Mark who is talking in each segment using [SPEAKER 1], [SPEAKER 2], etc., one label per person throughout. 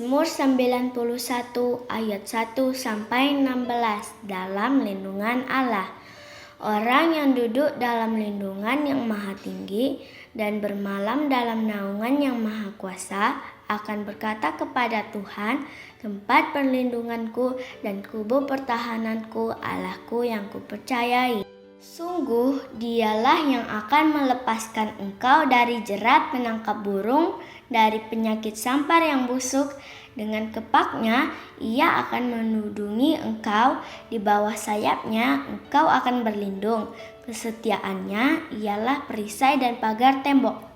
[SPEAKER 1] Mazmur 91 ayat 1 sampai 16 dalam lindungan Allah. Orang yang duduk dalam lindungan yang maha tinggi dan bermalam dalam naungan yang maha kuasa akan berkata kepada Tuhan, tempat perlindunganku dan kubu pertahananku, Allahku yang kupercayai. Sungguh dialah yang akan melepaskan engkau dari jerat penangkap burung, dari penyakit sampar yang busuk. Dengan kepaknya ia akan menudungi engkau, di bawah sayapnya engkau akan berlindung. Kesetiaannya ialah perisai dan pagar tembok.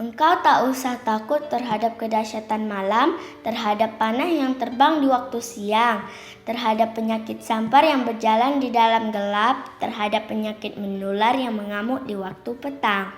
[SPEAKER 1] Engkau tak usah takut terhadap kedahsyatan malam, terhadap panah yang terbang di waktu siang, terhadap penyakit sampar yang berjalan di dalam gelap, terhadap penyakit menular yang mengamuk di waktu petang.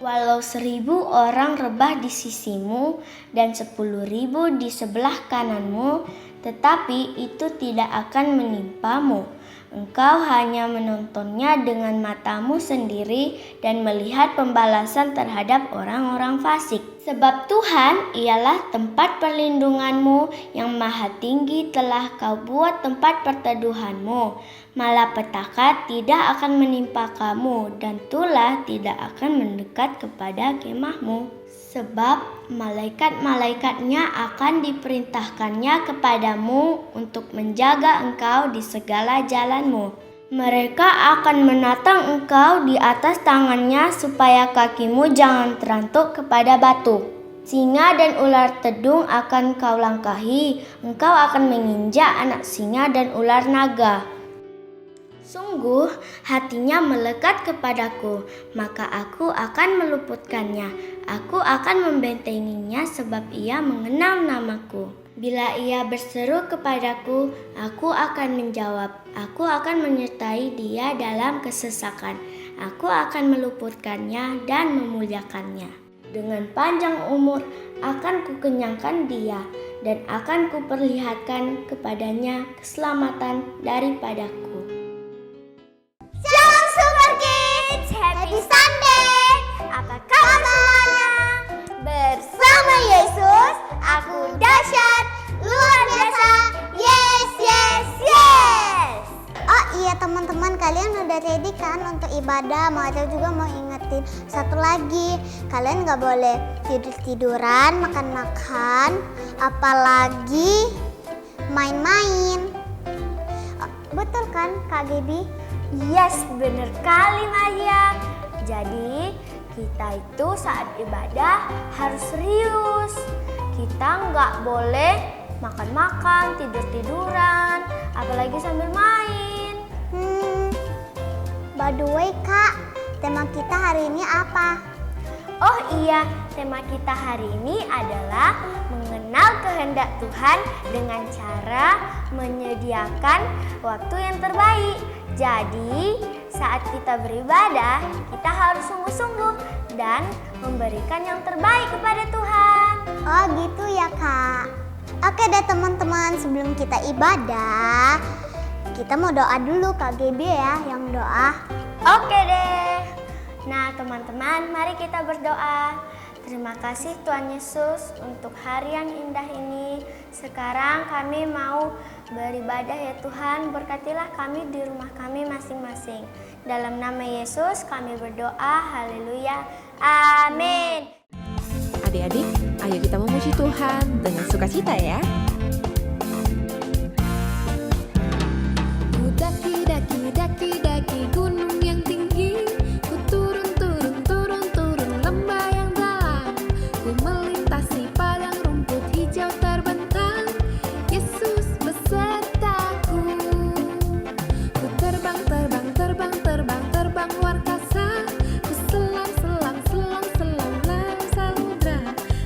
[SPEAKER 1] Walau 1000 orang rebah di sisimu dan 10.000 di sebelah kananmu, tetapi itu tidak akan menimpamu. Engkau hanya menontonnya dengan matamu sendiri dan melihat pembalasan terhadap orang-orang fasik. Sebab Tuhan ialah tempat perlindunganmu, yang maha tinggi telah kau buat tempat perteduhanmu. Malapetaka tidak akan menimpa kamu, dan tulah tidak akan mendekat kepada kemahmu. Sebab malaikat-malaikatnya akan diperintahkannya kepadamu untuk menjaga engkau di segala jalanmu. Mereka akan menatang engkau di atas tangannya supaya kakimu jangan terantuk kepada batu. Singa dan ular tedung akan kau langkahi, engkau akan menginjak anak singa dan ular naga. Sungguh hatinya melekat kepadaku, maka aku akan meluputkannya. Aku akan membentenginya sebab ia mengenal namaku. Bila ia berseru kepadaku, aku akan menjawab. Aku akan menyertai dia dalam kesesakan. Aku akan meluputkannya dan memuliakannya. Dengan panjang umur akan kukenyangkan dia, dan akan kuperlihatkan kepadanya keselamatan daripadaku.
[SPEAKER 2] Happy Sunday! Apa kabar semuanya? Bersama Yesus, aku dahsyat, luar biasa, yes, yes, yes! Oh iya teman-teman, kalian udah ready kan untuk ibadah? Mau aja juga mau ingetin satu lagi, kalian gak boleh tidur-tiduran, makan-makan, apalagi main-main. Oh, betul kan Kak Gaby?
[SPEAKER 1] Yes, bener kali Maya. Jadi kita itu saat ibadah harus serius. Kita nggak boleh makan-makan, tidur-tiduran, apalagi sambil main.
[SPEAKER 2] By the way Kak, tema kita hari ini apa?
[SPEAKER 1] Oh iya, tema kita hari ini adalah mengenal kehendak Tuhan dengan cara menyediakan waktu yang terbaik. Jadi, saat kita beribadah, kita harus sungguh-sungguh dan memberikan yang terbaik kepada Tuhan.
[SPEAKER 2] Oh gitu ya Kak. Oke deh teman-teman, sebelum kita ibadah, kita mau doa dulu Kak Gaby ya yang doa.
[SPEAKER 1] Oke deh. Nah teman-teman, mari kita berdoa. Terima kasih Tuhan Yesus untuk hari yang indah ini. Sekarang kami mau beribadah ya Tuhan, berkatilah kami di rumah kami masing-masing. Dalam nama Yesus kami berdoa, haleluya, amin.
[SPEAKER 3] Adik-adik, ayo kita memuji Tuhan dengan sukacita ya.
[SPEAKER 4] Ku daki, daki, daki, daki gunung yang tinggi. Ku turun, turun, turun, turun lembah yang dalam. Ku melintasi padang rumput hijau terbentang. Yesus besertaku. Ku terbang, terbang, terbang, terbang, terbang luar kasa. Ku selam, selam, selam, selam layang samudra.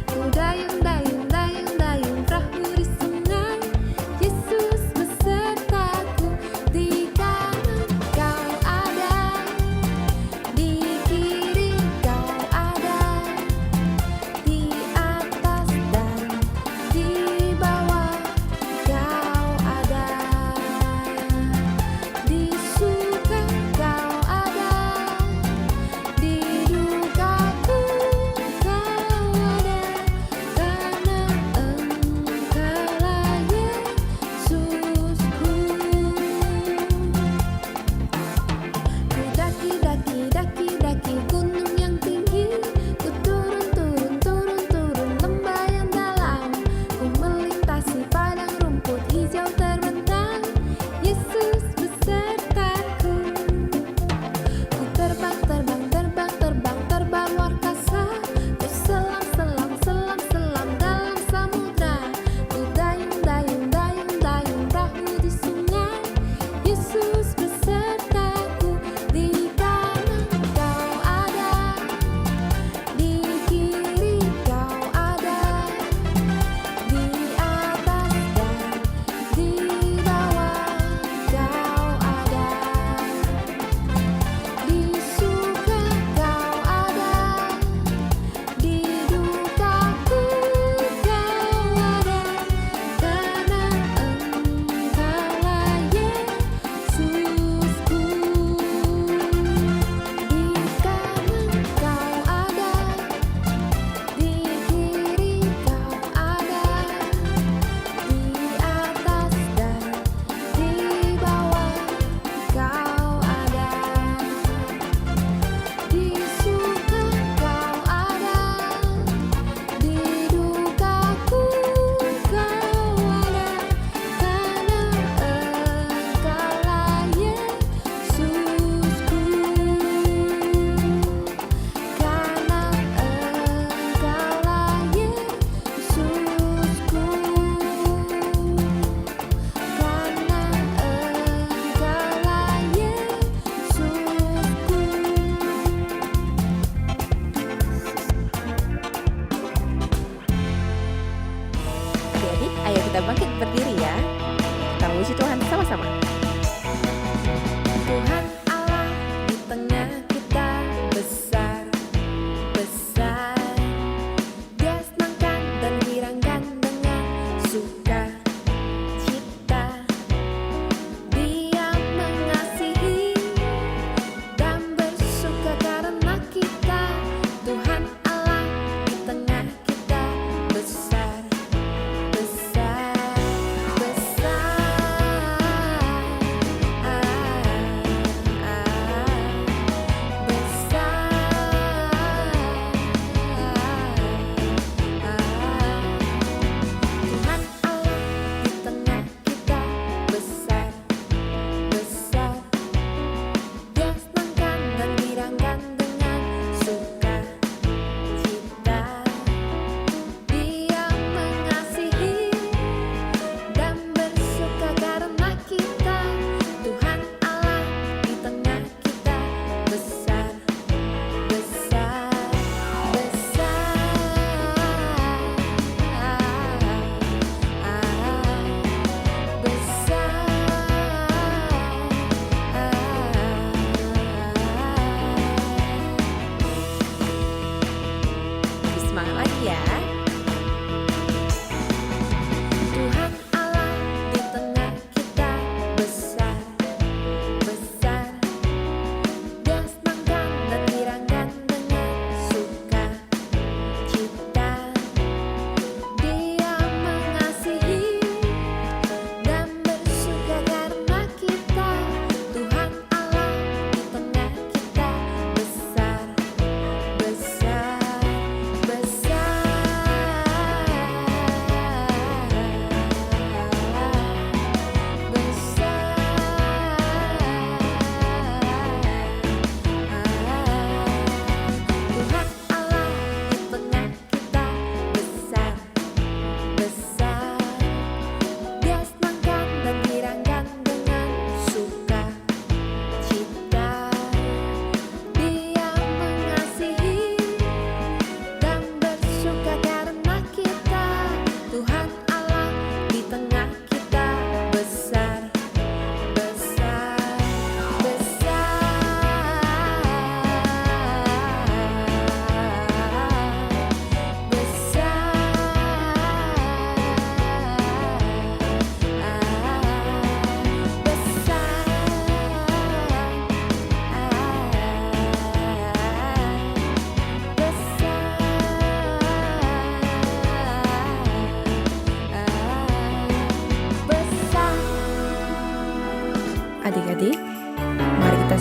[SPEAKER 4] Ku dayung, dayung, dayung, dayung perahu di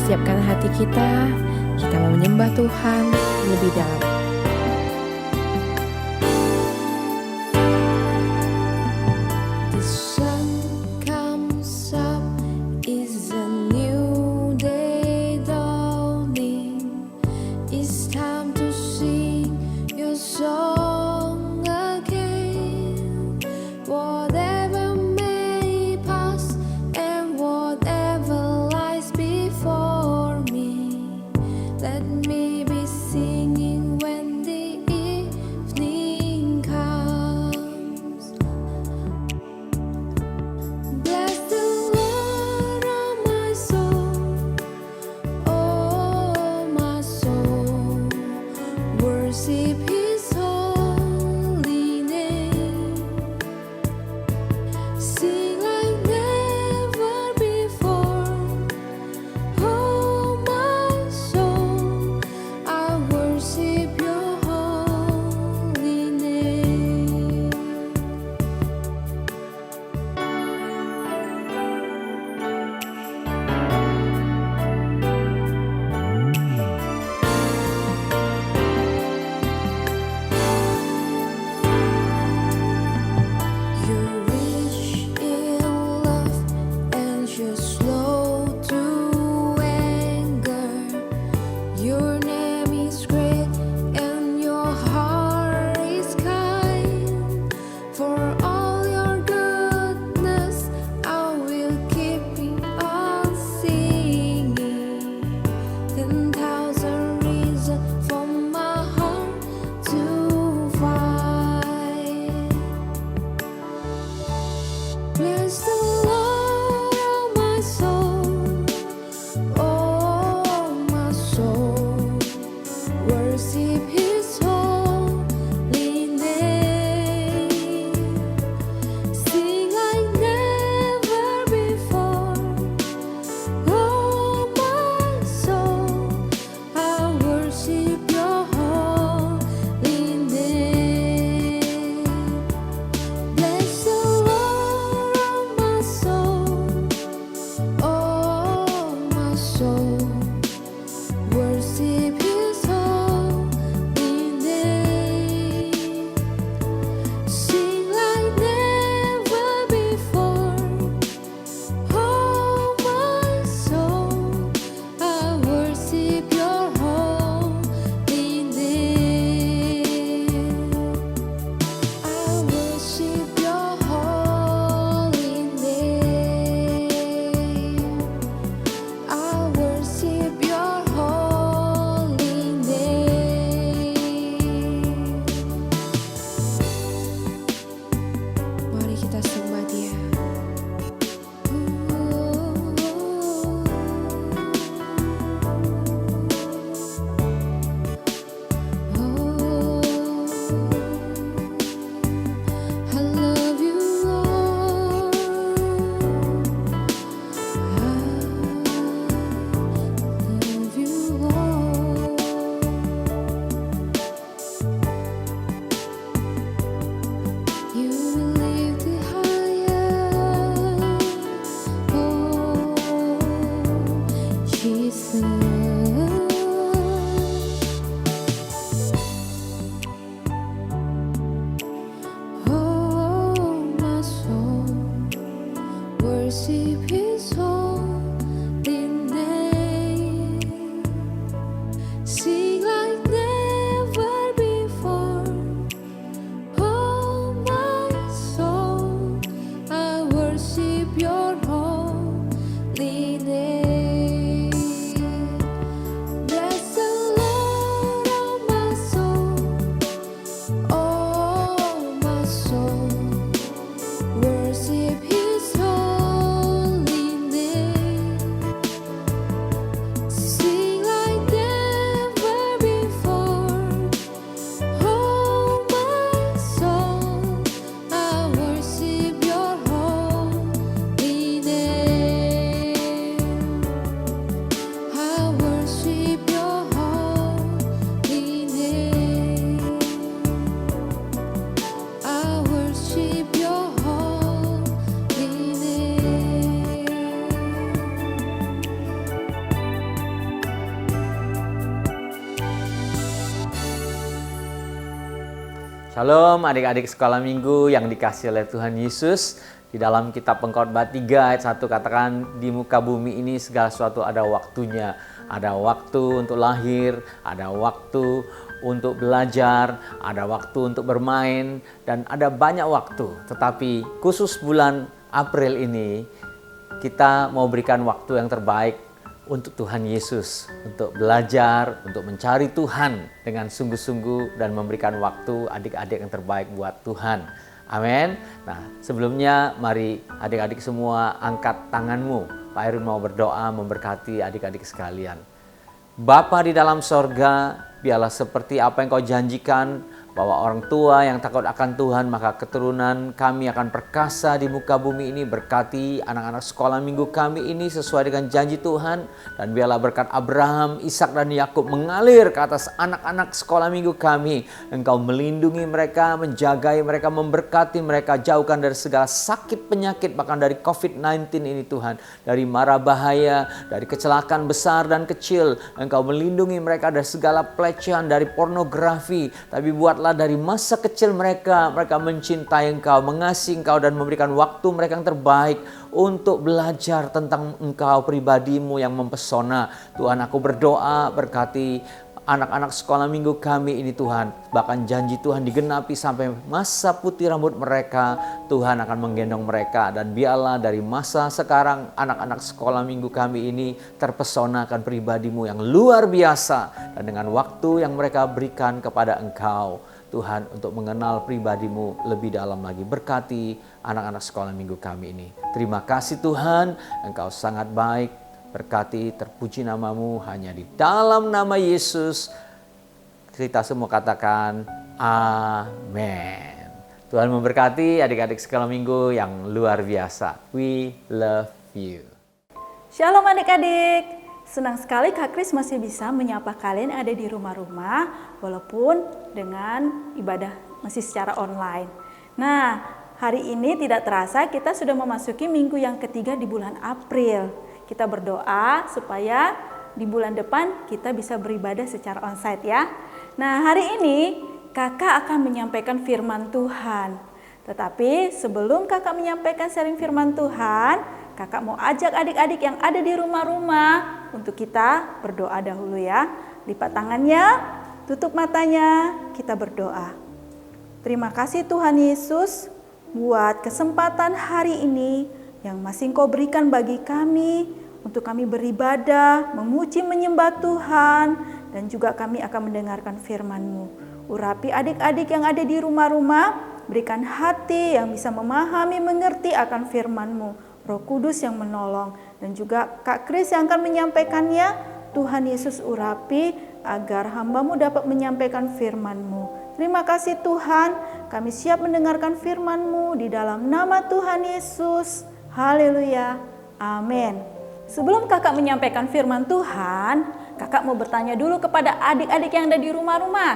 [SPEAKER 3] siapkan hati kita mau menyembah Tuhan lebih dalam.
[SPEAKER 4] The sun comes up, is a new day dawning. It's time to sing your song again. Whatever may pass and whatever lies before me, let me be singing when
[SPEAKER 5] Shalom adik-adik sekolah minggu yang dikasihi oleh Tuhan Yesus. Di dalam kitab Pengkhotbah 3 ayat 1 katakan, di muka bumi ini segala sesuatu ada waktunya. Ada waktu untuk lahir, ada waktu untuk belajar, ada waktu untuk bermain, dan ada banyak waktu. Tetapi khusus bulan April ini, kita mau berikan waktu yang terbaik untuk Tuhan Yesus, untuk belajar, untuk mencari Tuhan dengan sungguh-sungguh dan memberikan waktu adik-adik yang terbaik buat Tuhan. Amin. Nah, sebelumnya mari adik-adik semua angkat tanganmu. Pak Erwin mau berdoa memberkati adik-adik sekalian. Bapa di dalam sorga, biarlah seperti apa yang kau janjikan, bahwa orang tua yang takut akan Tuhan, maka keturunan kami akan perkasa di muka bumi ini. Berkati anak-anak sekolah minggu kami ini sesuai dengan janji Tuhan. Dan biarlah berkat Abraham, Ishak dan Yakub mengalir ke atas anak-anak sekolah minggu kami. Engkau melindungi mereka, menjagai mereka, memberkati mereka, jauhkan dari segala sakit penyakit, bahkan dari COVID-19 ini Tuhan. Dari mara bahaya, dari kecelakaan besar dan kecil. Engkau melindungi mereka dari segala pelecehan, dari pornografi. Tapi buatlah dari masa kecil mereka mencintai Engkau, mengasihi Engkau, dan memberikan waktu mereka yang terbaik untuk belajar tentang Engkau, pribadimu yang mempesona. Tuhan, aku berdoa berkati anak-anak sekolah minggu kami ini Tuhan. Bahkan janji Tuhan digenapi sampai masa putih rambut mereka. Tuhan akan menggendong mereka. Dan biarlah dari masa sekarang anak-anak sekolah minggu kami ini terpesona akan pribadimu yang luar biasa. Dan dengan waktu yang mereka berikan kepada Engkau Tuhan, untuk mengenal pribadimu lebih dalam lagi. Berkati anak-anak sekolah minggu kami ini. Terima kasih Tuhan, Engkau sangat baik. Berkati, terpuji namamu, hanya di dalam nama Yesus. Kita semua katakan amin. Tuhan memberkati adik-adik sekolah minggu yang luar biasa. We love you.
[SPEAKER 6] Shalom adik-adik. Senang sekali Kak Kris masih bisa menyapa kalian yang ada di rumah-rumah walaupun dengan ibadah masih secara online. Nah, hari ini tidak terasa kita sudah memasuki minggu yang ketiga di bulan April. Kita berdoa supaya di bulan depan kita bisa beribadah secara onsite ya. Nah, hari ini kakak akan menyampaikan firman Tuhan. Tetapi sebelum kakak menyampaikan sharing firman Tuhan, kakak mau ajak adik-adik yang ada di rumah-rumah untuk kita berdoa dahulu ya. Lipat tangannya, tutup matanya, kita berdoa. Terima kasih Tuhan Yesus buat kesempatan hari ini yang masih Engkau berikan bagi kami untuk kami beribadah, memuji, menyembah Tuhan, dan juga kami akan mendengarkan firman-Mu. Urapi adik-adik yang ada di rumah-rumah, berikan hati yang bisa memahami, mengerti akan firman-Mu. Roh Kudus yang menolong, dan juga Kak Kris yang akan menyampaikannya. Tuhan Yesus urapi agar hamba-Mu dapat menyampaikan firman-Mu. Terima kasih Tuhan, kami siap mendengarkan firman-Mu di dalam nama Tuhan Yesus. Haleluya, amin. Sebelum kakak menyampaikan firman Tuhan, kakak mau bertanya dulu kepada adik-adik yang ada di rumah-rumah.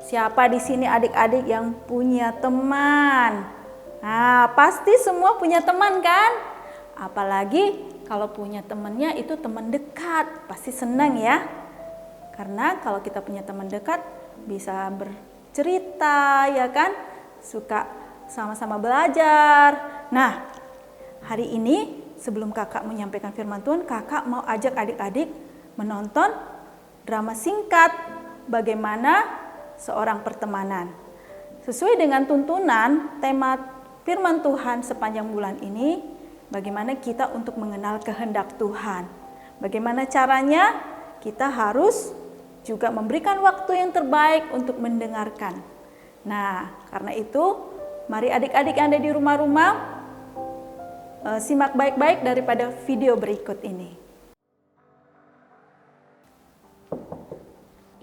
[SPEAKER 6] Siapa di sini adik-adik yang punya teman? Nah, pasti semua punya teman kan? Apalagi kalau punya temannya itu teman dekat, pasti senang ya. Karena kalau kita punya teman dekat bisa bercerita ya kan, suka sama-sama belajar. Nah, hari ini sebelum kakak menyampaikan firman Tuhan, kakak mau ajak adik-adik menonton drama singkat bagaimana seorang pertemanan. Sesuai dengan tuntunan tema firman Tuhan sepanjang bulan ini, bagaimana kita untuk mengenal kehendak Tuhan. Bagaimana caranya? Kita harus juga memberikan waktu yang terbaik untuk mendengarkan. Nah, karena itu, mari adik-adik yang ada di rumah-rumah, simak baik-baik daripada video berikut ini.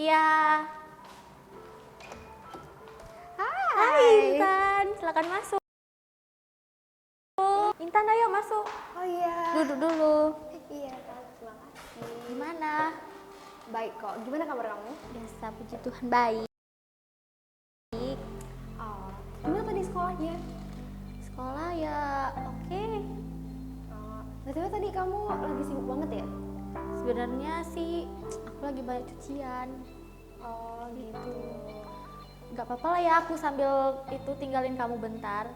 [SPEAKER 7] Iya. Hai Intan, silakan masuk. Intan ayo masuk.
[SPEAKER 8] Oh iya.
[SPEAKER 7] Duduk dulu.
[SPEAKER 8] Iya, terima kasih.
[SPEAKER 7] Gimana?
[SPEAKER 8] Baik kok. Gimana kabar kamu?
[SPEAKER 7] Biasa, puji Tuhan baik.
[SPEAKER 8] Oh, gimana tadi sekolahnya?
[SPEAKER 7] Sekolah ya oke.
[SPEAKER 8] Betul tadi kamu lagi sibuk banget ya?
[SPEAKER 7] Sebenarnya sih aku lagi banyak cucian.
[SPEAKER 8] Oh gitu.
[SPEAKER 7] Gak apa-apa lah ya, aku sambil itu tinggalin kamu bentar.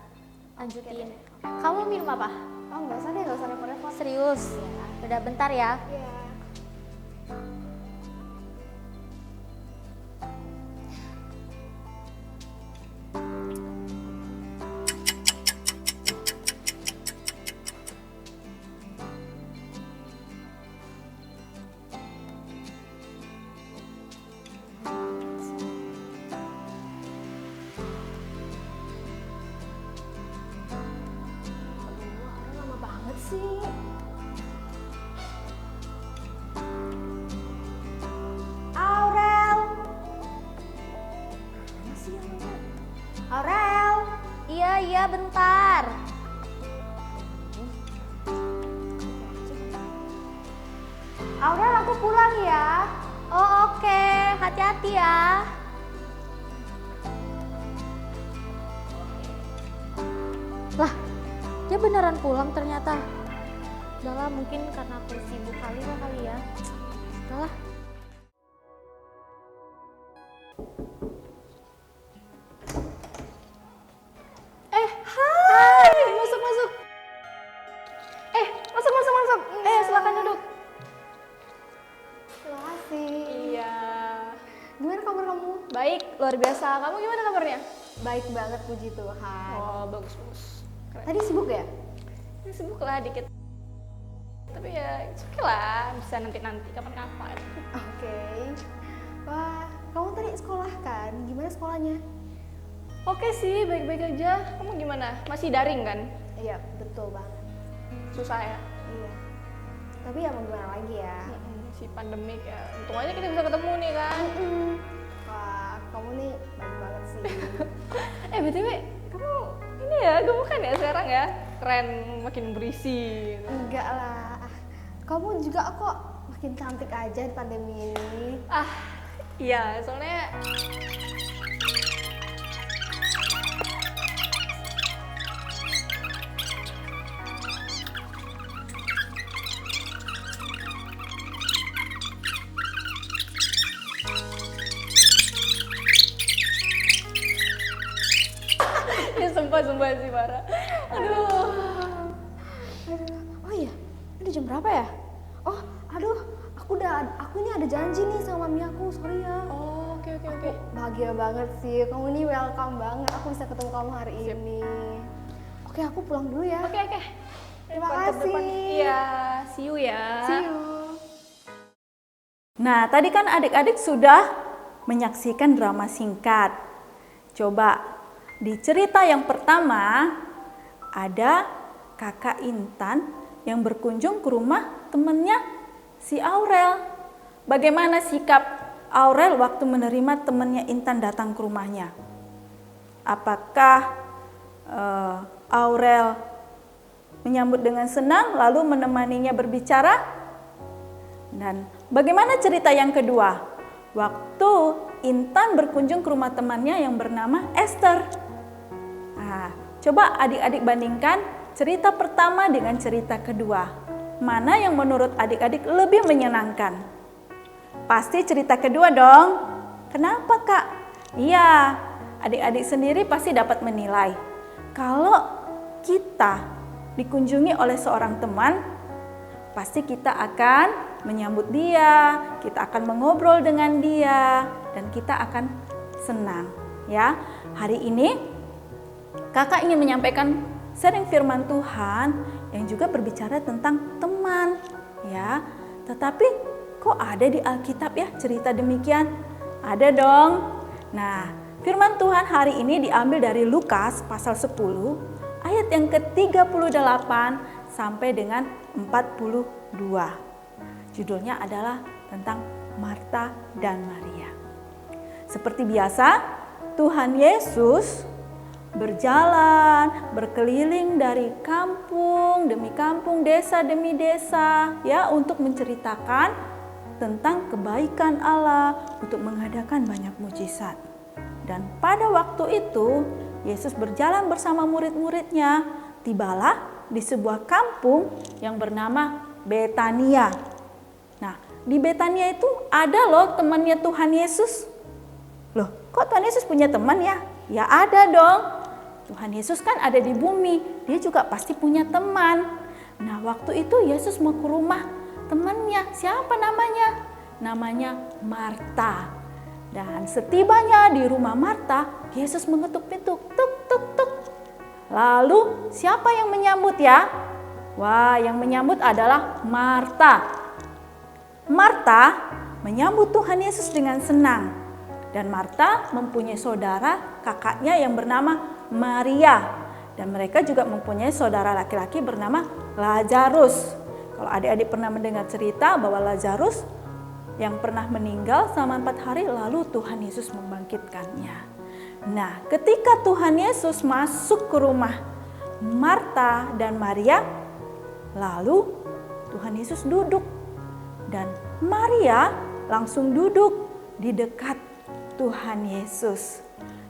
[SPEAKER 7] Lanjutin. Kamu minum apa?
[SPEAKER 8] Oh nggak usah deh, nggak usah repot-repot.
[SPEAKER 7] Serius? Udah bentar ya.
[SPEAKER 8] Iya. Lama banget sih. Aurel. Mana sih Aurel? Aurel.
[SPEAKER 7] Iya, bentar.
[SPEAKER 8] Aurel, aku pulang ya.
[SPEAKER 7] Oh oke, hati-hati ya. Lah, dia beneran pulang ternyata. Udahlah, mungkin karena aku sibuk kali ya. Udahlah.
[SPEAKER 8] Hai, masuk. Masuk. Silakan duduk. Terima kasih.
[SPEAKER 6] Iya.
[SPEAKER 8] Gimana kabar kamu?
[SPEAKER 6] Baik, luar biasa. Kamu gimana kabarnya?
[SPEAKER 8] Baik banget, puji Tuhan.
[SPEAKER 6] Oh, bagus. Keren.
[SPEAKER 8] Tadi sibuk ya?
[SPEAKER 6] Ya, sibuk lah dikit. Tapi ya, it's okay lah. Bisa nanti kapan-kapan.
[SPEAKER 8] Oke. Wah, kamu tadi sekolah kan? Gimana sekolahnya?
[SPEAKER 6] Oke sih, baik-baik aja. Kamu gimana? Masih daring kan?
[SPEAKER 8] Iya, betul banget.
[SPEAKER 6] Susah ya?
[SPEAKER 8] Iya. Tapi ya mau gimana lagi ya?
[SPEAKER 6] Si pandemik ya. Untung aja kita bisa ketemu nih kan.
[SPEAKER 8] Wah, kamu nih baik banget sih.
[SPEAKER 6] BTW, kamu ini ya, gemukan ya sekarang ya? Keren, makin berisi.
[SPEAKER 8] Enggak lah. Kamu juga kok makin cantik aja di pandemi ini.
[SPEAKER 6] Iya, soalnya ya sumpah sih parah. Aduh.
[SPEAKER 8] Oh iya, ini jam berapa ya? Oh, aduh, aku ini ada janji nih sama mami aku, sorry ya.
[SPEAKER 6] Oh, oke.
[SPEAKER 8] Bahagia banget sih, kamu ini welcome banget, aku bisa ketemu kamu hari ini. Oke, aku pulang dulu ya.
[SPEAKER 6] Oke.
[SPEAKER 8] Terima
[SPEAKER 6] Depan ke
[SPEAKER 8] kasih.
[SPEAKER 6] depan. Iya, see you ya.
[SPEAKER 8] See you.
[SPEAKER 6] Nah, tadi kan adik-adik sudah menyaksikan drama singkat. Coba di cerita yang pertama ada kakak Intan yang berkunjung ke rumah temannya si Aurel. Bagaimana sikap Aurel waktu menerima temannya Intan datang ke rumahnya? Apakah Aurel menyambut dengan senang lalu menemaninya berbicara? Dan bagaimana cerita yang kedua? Waktu Intan berkunjung ke rumah temannya yang bernama Esther. Nah, coba adik-adik bandingkan cerita pertama dengan cerita kedua. Mana yang menurut adik-adik lebih menyenangkan? Pasti cerita kedua dong. Kenapa Kak? Iya, adik-adik sendiri pasti dapat menilai. Kalau kita dikunjungi oleh seorang teman, pasti kita akan menyambut dia, kita akan mengobrol dengan dia, dan kita akan senang. Ya, hari ini kakak ingin menyampaikan sharing firman Tuhan yang juga berbicara tentang teman. Ya, tetapi kok ada di Alkitab ya cerita demikian? Ada dong. Nah, firman Tuhan hari ini diambil dari Lukas pasal 10 ayat yang ke-38 sampai dengan 42. Judulnya adalah tentang Marta dan Maria. Seperti biasa, Tuhan Yesus berjalan, berkeliling dari kampung demi kampung, desa demi desa, ya, untuk menceritakan tentang kebaikan Allah, untuk mengadakan banyak mujizat. Dan pada waktu itu, Yesus berjalan bersama murid-muridnya, tibalah di sebuah kampung yang bernama Betania. Nah, di Betania itu ada loh temannya Tuhan Yesus. Loh, kok Tuhan Yesus punya teman ya? Ya ada dong. Tuhan Yesus kan ada di bumi, dia juga pasti punya teman. Nah, waktu itu Yesus mau ke rumah temannya. Siapa namanya? Namanya Marta. Dan setibanya di rumah Marta, Yesus mengetuk pintu. Tuk, tuk, tuk. Lalu siapa yang menyambut ya? Wah, yang menyambut adalah Marta. Marta menyambut Tuhan Yesus dengan senang. Dan Marta mempunyai saudara kakaknya yang bernama Maria. Dan mereka juga mempunyai saudara laki-laki bernama Lazarus. Kalau adik-adik pernah mendengar cerita bahwa Lazarus yang pernah meninggal selama 4 hari, lalu Tuhan Yesus membangkitkannya. Nah, ketika Tuhan Yesus masuk ke rumah Marta dan Maria, lalu Tuhan Yesus duduk. Dan Maria langsung duduk di dekat Tuhan Yesus.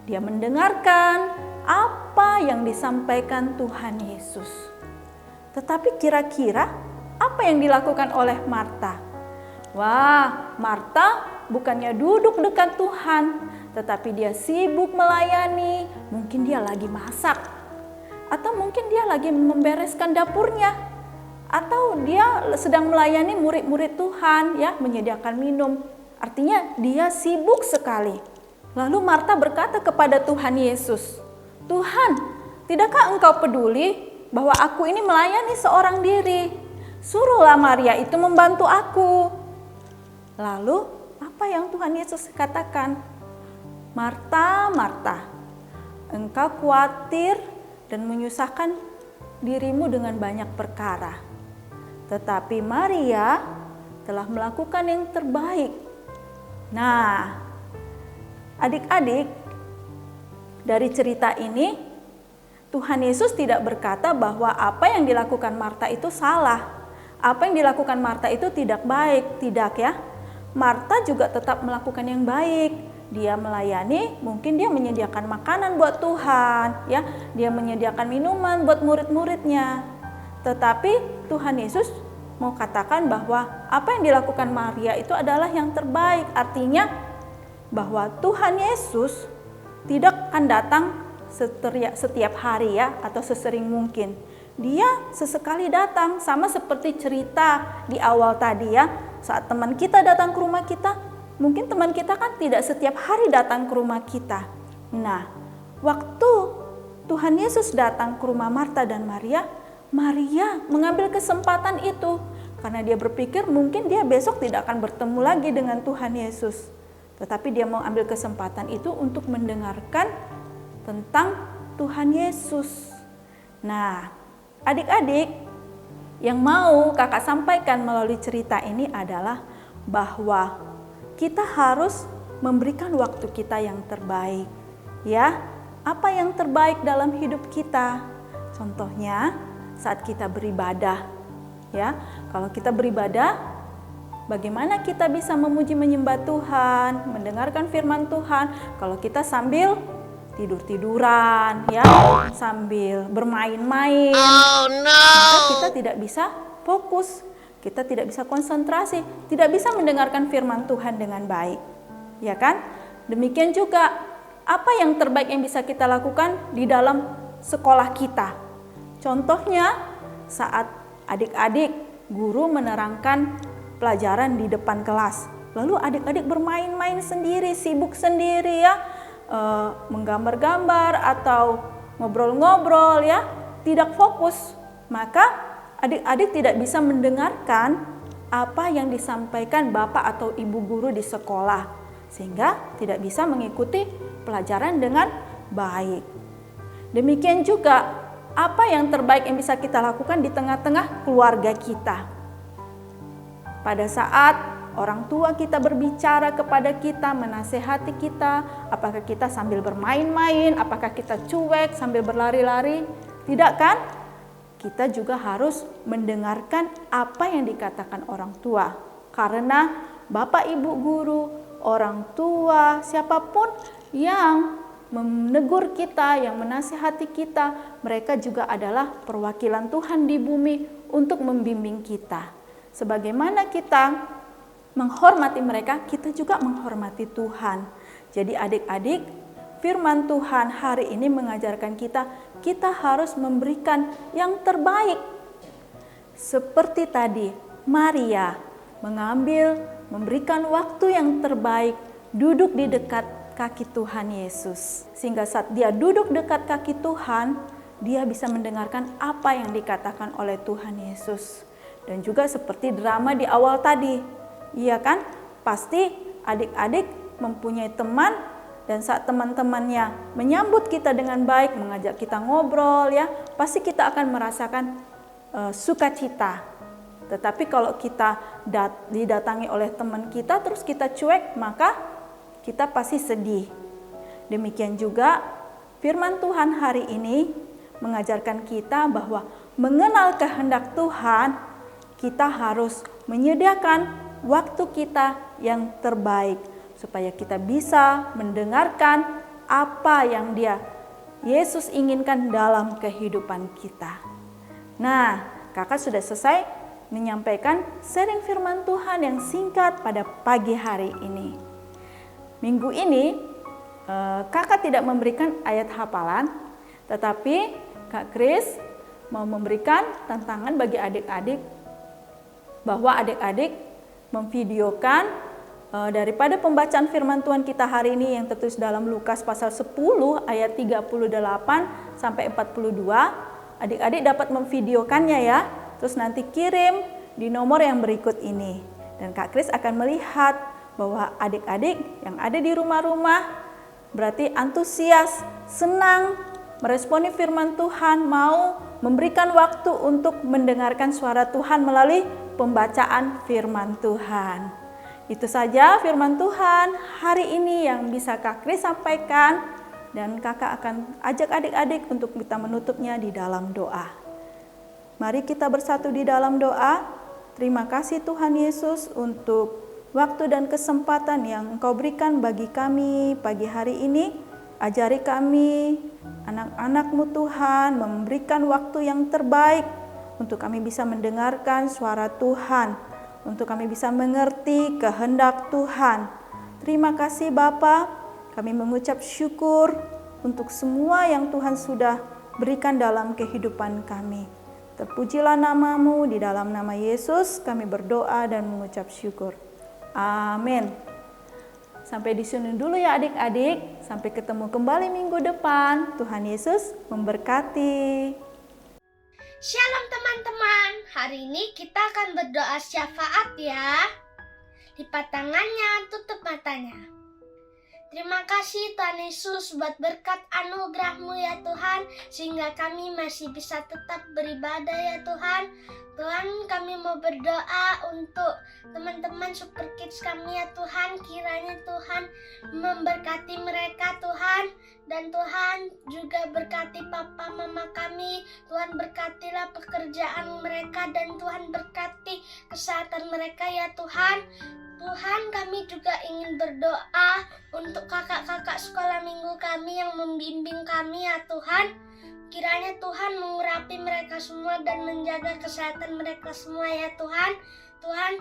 [SPEAKER 6] Dia mendengarkan apa yang disampaikan Tuhan Yesus. Tetapi kira-kira apa yang dilakukan oleh Marta? Wah, Marta bukannya duduk dekat Tuhan, tetapi dia sibuk melayani. Mungkin dia lagi masak, atau mungkin dia lagi membereskan dapurnya, atau dia sedang melayani murid-murid Tuhan, ya, menyediakan minum. Artinya dia sibuk sekali. Lalu Marta berkata kepada Tuhan Yesus, "Tuhan, tidakkah Engkau peduli bahwa aku ini melayani seorang diri? Suruhlah Maria itu membantu aku." Lalu apa yang Tuhan Yesus katakan? "Marta, Marta, engkau khawatir dan menyusahkan dirimu dengan banyak perkara. Tetapi Maria telah melakukan yang terbaik." Nah, adik-adik, dari cerita ini Tuhan Yesus tidak berkata bahwa apa yang dilakukan Marta itu salah. Apa yang dilakukan Marta itu tidak baik, tidak ya. Marta juga tetap melakukan yang baik. Dia melayani, mungkin dia menyediakan makanan buat Tuhan, ya. Dia menyediakan minuman buat murid-muridnya. Tetapi Tuhan Yesus mau katakan bahwa apa yang dilakukan Maria itu adalah yang terbaik. Artinya bahwa Tuhan Yesus tidak akan datang setiap hari ya, atau sesering mungkin. Dia sesekali datang, sama seperti cerita di awal tadi ya. Saat teman kita datang ke rumah kita, mungkin teman kita kan tidak setiap hari datang ke rumah kita. Nah, waktu Tuhan Yesus datang ke rumah Marta dan Maria, Maria mengambil kesempatan itu karena dia berpikir mungkin dia besok tidak akan bertemu lagi dengan Tuhan Yesus. Tetapi dia mau ambil kesempatan itu untuk mendengarkan tentang Tuhan Yesus. Nah, adik-adik, yang mau kakak sampaikan melalui cerita ini adalah bahwa kita harus memberikan waktu kita yang terbaik. Ya, apa yang terbaik dalam hidup kita? Contohnya, saat kita beribadah, ya, kalau kita beribadah, bagaimana kita bisa memuji menyembah Tuhan, mendengarkan firman Tuhan, kalau kita sambil tidur-tiduran, ya, sambil bermain-main, maka kita tidak bisa fokus, kita tidak bisa konsentrasi, tidak bisa mendengarkan firman Tuhan dengan baik, ya kan? Demikian juga, apa yang terbaik yang bisa kita lakukan di dalam sekolah kita? Contohnya saat adik-adik guru menerangkan pelajaran di depan kelas, lalu adik-adik bermain-main sendiri, sibuk sendiri ya, menggambar-gambar atau ngobrol-ngobrol ya, tidak fokus, maka adik-adik tidak bisa mendengarkan apa yang disampaikan bapak atau ibu guru di sekolah, sehingga tidak bisa mengikuti pelajaran dengan baik. Demikian juga, apa yang terbaik yang bisa kita lakukan di tengah-tengah keluarga kita? Pada saat orang tua kita berbicara kepada kita, menasehati kita, apakah kita sambil bermain-main, apakah kita cuek sambil berlari-lari? Tidak kan? Kita juga harus mendengarkan apa yang dikatakan orang tua. Karena bapak ibu guru, orang tua, siapapun yang menegur kita, yang menasihati kita, mereka juga adalah perwakilan Tuhan di bumi untuk membimbing kita. Sebagaimana kita menghormati mereka, kita juga menghormati Tuhan. Jadi adik-adik, firman Tuhan hari ini mengajarkan kita harus memberikan yang terbaik. Seperti tadi, Maria memberikan waktu yang terbaik, duduk di dekat kaki Tuhan Yesus. Sehingga saat dia duduk dekat kaki Tuhan, dia bisa mendengarkan apa yang dikatakan oleh Tuhan Yesus. Dan juga seperti drama di awal tadi, iya kan? Pasti adik-adik mempunyai teman, dan saat teman-temannya menyambut kita dengan baik, mengajak kita ngobrol ya, pasti kita akan merasakan sukacita. Tetapi kalau kita didatangi oleh teman kita terus kita cuek, maka kita pasti sedih. Demikian juga firman Tuhan hari ini mengajarkan kita bahwa mengenal kehendak Tuhan, kita harus menyediakan waktu kita yang terbaik supaya kita bisa mendengarkan apa yang Yesus inginkan dalam kehidupan kita. Nah, kakak sudah selesai menyampaikan sharing firman Tuhan yang singkat pada pagi hari ini. Minggu ini kakak tidak memberikan ayat hafalan, tetapi Kak Kris mau memberikan tantangan bagi adik-adik bahwa adik-adik memvideokan daripada pembacaan firman Tuhan kita hari ini yang tertulis dalam Lukas pasal 10 ayat 38 sampai 42. Adik-adik dapat memvideokannya ya, terus nanti kirim di nomor yang berikut ini. Dan Kak Kris akan melihat bahwa adik-adik yang ada di rumah-rumah berarti antusias, senang, meresponi firman Tuhan, mau memberikan waktu untuk mendengarkan suara Tuhan melalui pembacaan firman Tuhan. Itu saja firman Tuhan hari ini yang bisa Kak Kris sampaikan, dan kakak akan ajak adik-adik untuk kita menutupnya di dalam doa. Mari kita bersatu di dalam doa. Terima kasih Tuhan Yesus untuk waktu dan kesempatan yang Engkau berikan bagi kami pagi hari ini. Ajari kami, anak-anak-Mu Tuhan, memberikan waktu yang terbaik untuk kami bisa mendengarkan suara Tuhan, untuk kami bisa mengerti kehendak Tuhan. Terima kasih Bapa, kami mengucap syukur untuk semua yang Tuhan sudah berikan dalam kehidupan kami. Terpujilah nama-Mu, di dalam nama Yesus kami berdoa dan mengucap syukur. Amin. Sampai di sini dulu ya adik-adik. Sampai ketemu kembali minggu depan. Tuhan Yesus memberkati.
[SPEAKER 1] Shalom teman-teman. Hari ini kita akan berdoa syafaat ya. Lipat tangannya, tutup matanya. Terima kasih Tuhan Yesus buat berkat anugerah-Mu ya Tuhan, sehingga kami masih bisa tetap beribadah ya Tuhan. Tuhan, kami mau berdoa untuk teman-teman Super Kids kami ya Tuhan. Kiranya Tuhan memberkati mereka Tuhan. Dan Tuhan juga berkati papa mama kami. Tuhan berkatilah pekerjaan mereka, dan Tuhan berkati kesehatan mereka ya Tuhan. Tuhan, kami juga ingin berdoa untuk kakak-kakak sekolah minggu kami yang membimbing kami ya Tuhan. Kiranya Tuhan mengurapi mereka semua dan menjaga kesehatan mereka semua ya Tuhan. Tuhan,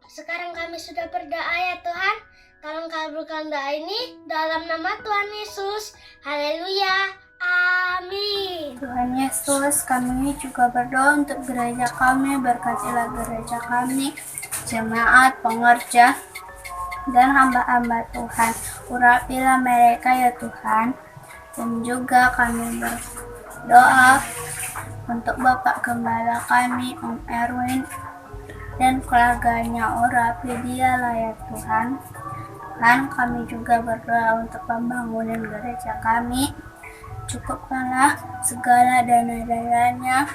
[SPEAKER 1] sekarang kami sudah berdoa ya Tuhan. Tolong kabulkan doa ini dalam nama Tuhan Yesus. Haleluya. Amin.
[SPEAKER 9] Tuhan Yesus, kami juga berdoa untuk gereja kami. Berkatilah gereja kami, jemaat, pengerja, dan hamba-hamba Tuhan. Urapilah mereka ya Tuhan. Dan juga kami berdoa untuk Bapak Gembala kami, Om Erwin, dan keluarganya. Urapi dia lah ya Tuhan. Dan kami juga berdoa untuk pembangunan gereja kami. Cukupkanlah segala dana-dananya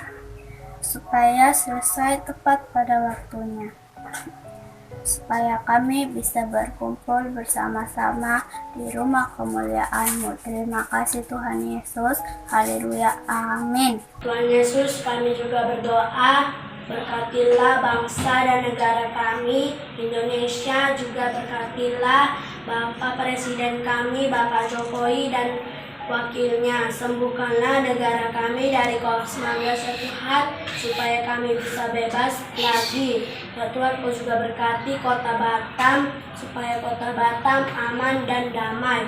[SPEAKER 9] supaya selesai tepat pada waktunya, supaya kami bisa berkumpul bersama-sama di rumah kemuliaan-Mu. Terima kasih Tuhan Yesus. Haleluya. Amin.
[SPEAKER 1] Tuhan Yesus, kami juga berdoa, berkatilah bangsa dan negara kami, Indonesia. Juga berkatilah Bapak Presiden kami, Bapak Jokowi, dan wakilnya. Sembuhkanlah negara kami dari COVID-19 ya Tuhan, supaya kami bisa bebas lagi. Ya Tuhan, Kau juga berkati kota Batam, supaya kota Batam aman dan damai.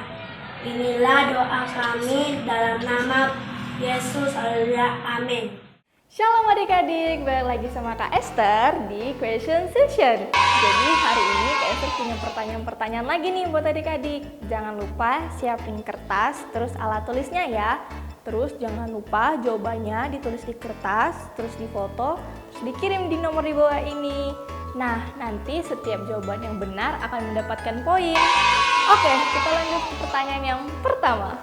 [SPEAKER 1] Inilah doa kami dalam nama Yesus. Haleluya. Amin.
[SPEAKER 6] Shalom adik-adik, balik lagi sama Kak Esther di question session. Jadi hari ini Kak Esther punya pertanyaan-pertanyaan lagi nih buat adik-adik. Jangan lupa siapin kertas, terus alat tulisnya ya. Terus jangan lupa jawabannya ditulis di kertas, terus difoto, terus dikirim di nomor di bawah ini. Nah, nanti setiap jawaban yang benar akan mendapatkan poin. Oke, kita lanjut ke pertanyaan yang pertama.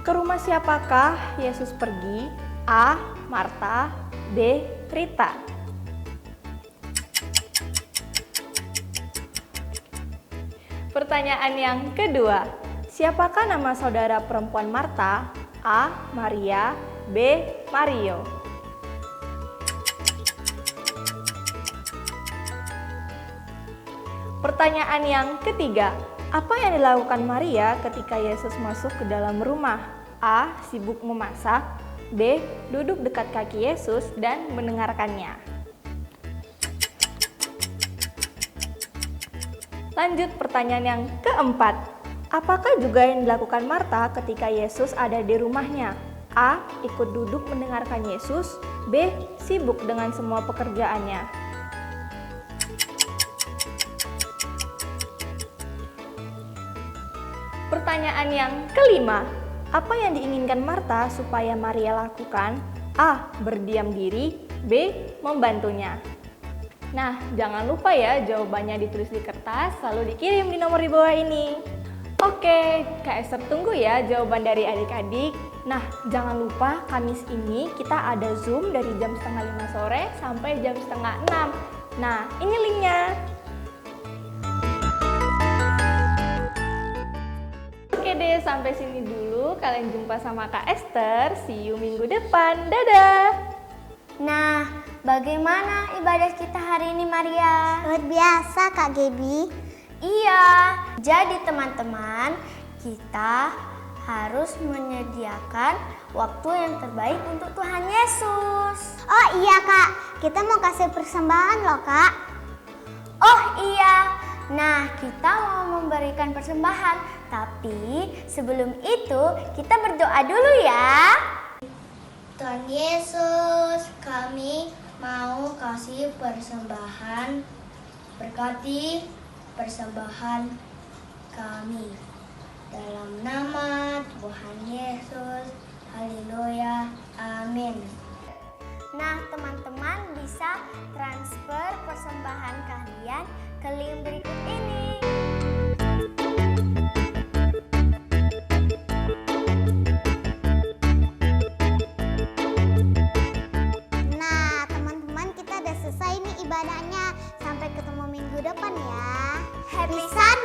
[SPEAKER 6] Ke rumah siapakah Yesus pergi? A. Marta, B. Rita. Pertanyaan yang kedua, siapakah nama saudara perempuan Marta? A. Maria, B. Mario. Pertanyaan yang ketiga, apa yang dilakukan Maria ketika Yesus masuk ke dalam rumah? A. Sibuk memasak, B. Duduk dekat kaki Yesus dan mendengarkannya. Lanjut pertanyaan yang keempat. Apakah juga yang dilakukan Marta ketika Yesus ada di rumahnya? A. Ikut duduk mendengarkan Yesus, B. Sibuk dengan semua pekerjaannya. Pertanyaan yang kelima. Apa yang diinginkan Marta supaya Maria lakukan? A. Berdiam diri, B. Membantunya. Nah, jangan lupa ya jawabannya ditulis di kertas, lalu dikirim di nomor di bawah ini. Oke, Kak Esther tunggu ya jawaban dari adik-adik. Nah, jangan lupa Kamis ini kita ada Zoom dari jam 4:30 sore sampai jam 5:30. Nah, ini linknya. Oke deh, sampai sini dulu. Kalian jumpa sama Kak Esther. See you minggu depan. Dadah!
[SPEAKER 1] Nah, bagaimana ibadah kita hari ini, Maria?
[SPEAKER 2] Luar biasa Kak Gaby.
[SPEAKER 1] Iya, jadi teman-teman, kita harus menyediakan waktu yang terbaik untuk Tuhan Yesus.
[SPEAKER 2] Oh iya Kak, kita mau kasih persembahan loh Kak.
[SPEAKER 1] Oh iya, nah kita mau memberikan persembahan, tapi sebelum itu kita berdoa dulu ya. Tuhan Yesus, kami mau kasih persembahan, berkati persembahan kami. Dalam nama Tuhan Yesus, haleluya, amin. Nah teman-teman bisa transfer persembahan kalian ke link berikut ini.
[SPEAKER 2] Nah teman-teman, kita udah selesai nih ibadahnya. Sampai ketemu minggu depan ya.
[SPEAKER 1] Happy Sabbath!